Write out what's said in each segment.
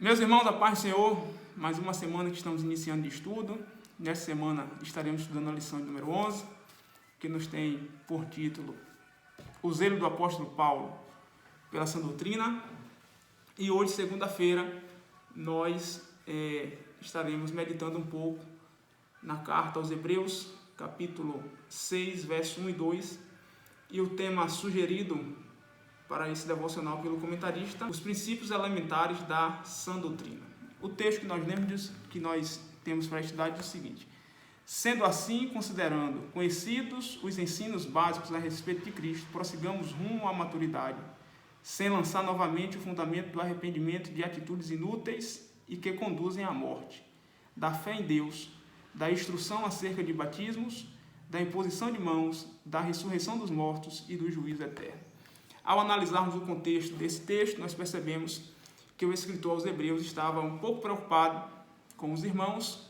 Meus irmãos, a paz do Senhor, mais uma semana que estamos iniciando de estudo. Nessa semana estaremos estudando a lição de número 11, que nos tem por título O Zelo do Apóstolo Paulo pela Sã Doutrina. E hoje, segunda-feira, nós estaremos meditando um pouco na carta aos Hebreus, capítulo 6, verso 1 e 2. E o tema sugerido para esse devocional pelo comentarista, os princípios elementares da sã doutrina. O texto que nós temos para estudar diz o seguinte: sendo assim, considerando conhecidos os ensinos básicos a respeito de Cristo, prossigamos rumo à maturidade, sem lançar novamente o fundamento do arrependimento de atitudes inúteis e que conduzem à morte, da fé em Deus, da instrução acerca de batismos, da imposição de mãos, da ressurreição dos mortos e do juízo eterno. Ao analisarmos o contexto desse texto, nós percebemos que o escritor aos Hebreus estava um pouco preocupado com os irmãos,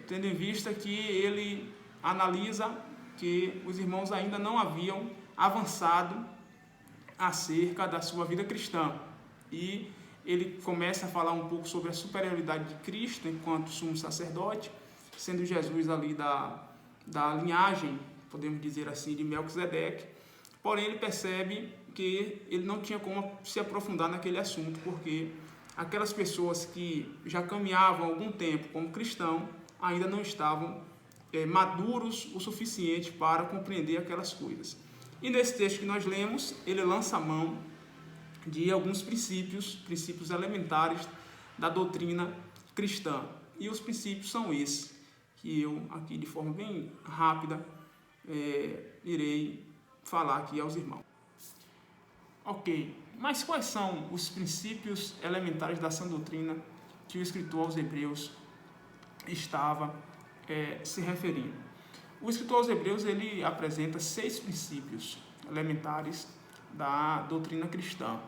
tendo em vista que ele analisa que os irmãos ainda não haviam avançado acerca da sua vida cristã. E ele começa a falar um pouco sobre a superioridade de Cristo enquanto sumo sacerdote, sendo Jesus ali da linhagem, podemos dizer assim, de Melquisedeque. Porém, ele percebe que ele não tinha como se aprofundar naquele assunto, porque aquelas pessoas que já caminhavam há algum tempo como cristão ainda não estavam maduros o suficiente para compreender aquelas coisas. E nesse texto que nós lemos, ele lança a mão de alguns princípios elementares da doutrina cristã. E os princípios são esses, que eu aqui de forma bem rápida irei falar aqui aos irmãos. Ok, mas quais são os princípios elementares da sã doutrina que o escritor aos Hebreus estava se referindo? O escritor aos Hebreus ele apresenta 6 princípios elementares da doutrina cristã.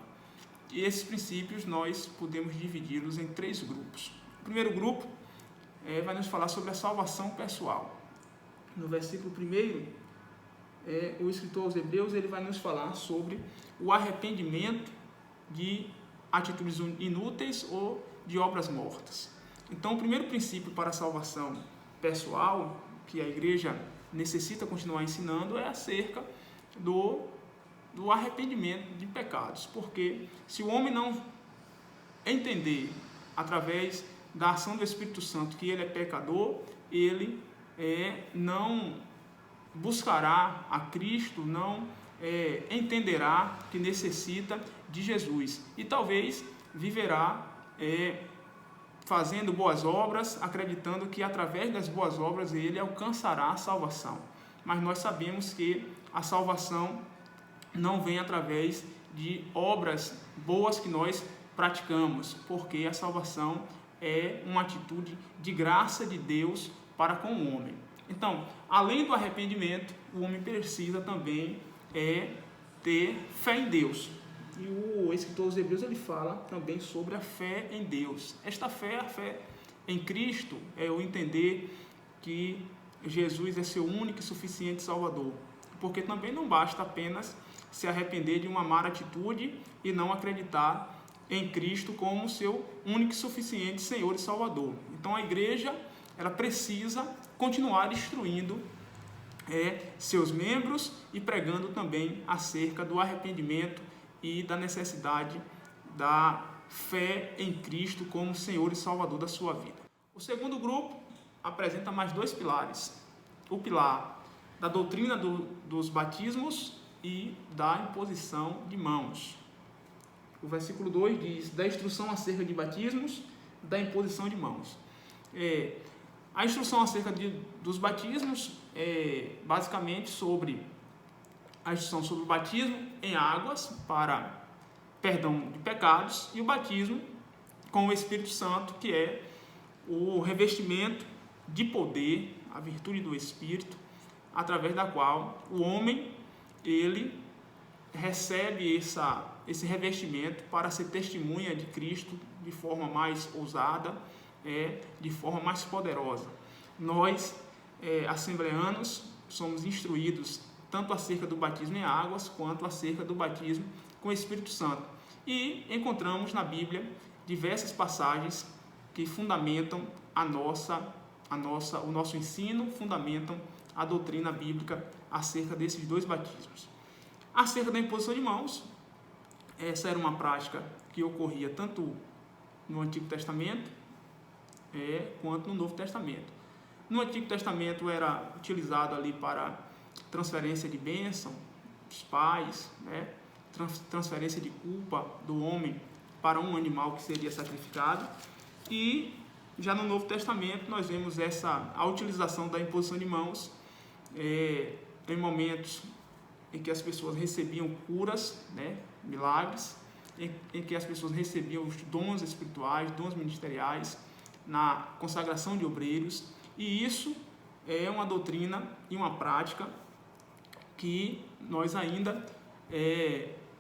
E esses princípios nós podemos dividi-los em 3 grupos. O primeiro grupo vai nos falar sobre a salvação pessoal. No versículo 1, o escritor aos Hebreus ele vai nos falar sobre o arrependimento de atitudes inúteis ou de obras mortas. Então, o primeiro princípio para a salvação pessoal que a igreja necessita continuar ensinando é acerca do arrependimento de pecados. Porque se o homem não entender, através da ação do Espírito Santo, que ele é pecador, ele não buscará a Cristo, não entenderá que necessita de Jesus. E talvez viverá fazendo boas obras, acreditando que através das boas obras ele alcançará a salvação. Mas nós sabemos que a salvação não vem através de obras boas que nós praticamos, porque a salvação é uma atitude de graça de Deus para com o homem. Então, além do arrependimento, o homem precisa também ter fé em Deus. E o escritor aos Hebreus ele fala também sobre a fé em Deus. Esta fé, a fé em Cristo, é o entender que Jesus é seu único e suficiente Salvador. Porque também não basta apenas se arrepender de uma má atitude e não acreditar em Cristo como seu único e suficiente Senhor e Salvador. Então a igreja ela precisa continuar instruindo seus membros e pregando também acerca do arrependimento e da necessidade da fé em Cristo como Senhor e Salvador da sua vida. O segundo grupo apresenta mais 2 pilares. O pilar da doutrina dos batismos e da imposição de mãos. O versículo 2 diz da instrução acerca de batismos, da imposição de mãos. A instrução acerca dos batismos é basicamente sobre a instrução sobre o batismo em águas para perdão de pecados e o batismo com o Espírito Santo, que é o revestimento de poder, a virtude do Espírito, através da qual o homem ele recebe esse revestimento para ser testemunha de Cristo de forma mais ousada, de forma mais poderosa. Nós, assembleanos, somos instruídos tanto acerca do batismo em águas, quanto acerca do batismo com o Espírito Santo. E encontramos na Bíblia diversas passagens que fundamentam o nosso ensino, fundamentam a doutrina bíblica acerca desses dois batismos. Acerca da imposição de mãos, essa era uma prática que ocorria tanto no Antigo Testamento quanto no Novo Testamento. No Antigo Testamento era utilizado ali para transferência de bênção dos pais, transferência de culpa do homem para um animal que seria sacrificado. E já no Novo Testamento nós vemos a utilização da imposição de mãos em momentos em que as pessoas recebiam curas, milagres, em que as pessoas recebiam os dons espirituais, dons ministeriais, na consagração de obreiros. E isso é uma doutrina e uma prática que nós ainda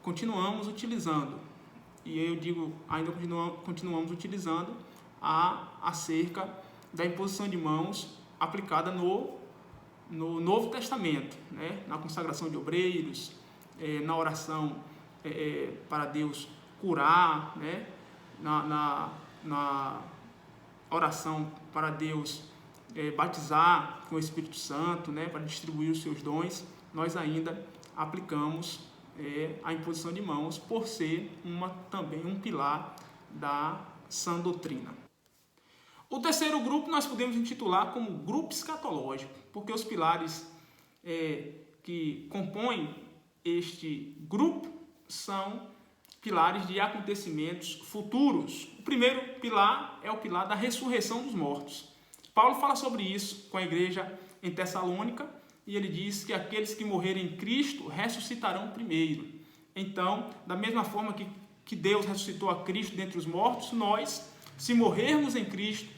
continuamos utilizando. E eu digo, ainda continuamos utilizando acerca da imposição de mãos aplicada no Novo Testamento, na consagração de obreiros, na oração para Deus curar, na oração para Deus batizar com o Espírito Santo, para distribuir os seus dons. Nós ainda aplicamos a imposição de mãos por ser também um pilar da sã doutrina. O terceiro grupo nós podemos intitular como grupo escatológico, porque os pilares que compõem este grupo são pilares de acontecimentos futuros. O primeiro pilar é o pilar da ressurreição dos mortos. Paulo fala sobre isso com a igreja em Tessalônica, e ele diz que aqueles que morrerem em Cristo ressuscitarão primeiro. Então, da mesma forma que Deus ressuscitou a Cristo dentre os mortos, nós, se morrermos em Cristo,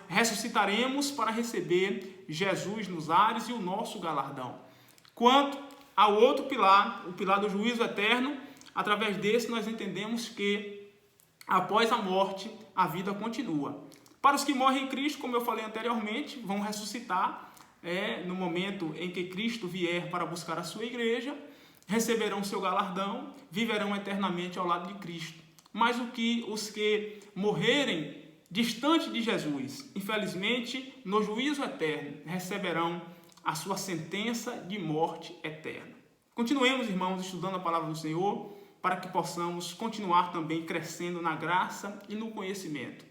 ressuscitaremos para receber Jesus nos ares e o nosso galardão. Quanto ao outro pilar, o pilar do juízo eterno, através desse nós entendemos que após a morte a vida continua. Para os que morrem em Cristo, como eu falei anteriormente, vão ressuscitar no momento em que Cristo vier para buscar a sua igreja, receberão seu galardão, viverão eternamente ao lado de Cristo. Mas os que morrerem distante de Jesus, infelizmente, no juízo eterno, receberão a sua sentença de morte eterna. Continuemos, irmãos, estudando a palavra do Senhor, para que possamos continuar também crescendo na graça e no conhecimento.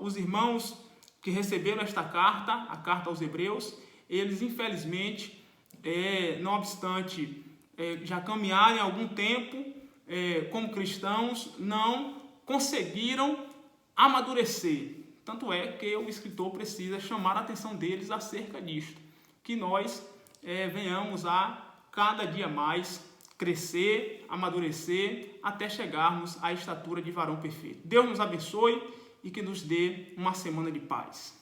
Os irmãos que receberam esta carta, a carta aos Hebreus, eles, infelizmente, não obstante já caminharem algum tempo como cristãos, não conseguiram amadurecer. Tanto é que o escritor precisa chamar a atenção deles acerca disto, que nós venhamos a cada dia mais crescer, amadurecer, até chegarmos à estatura de varão perfeito. Deus nos abençoe e que nos dê uma semana de paz.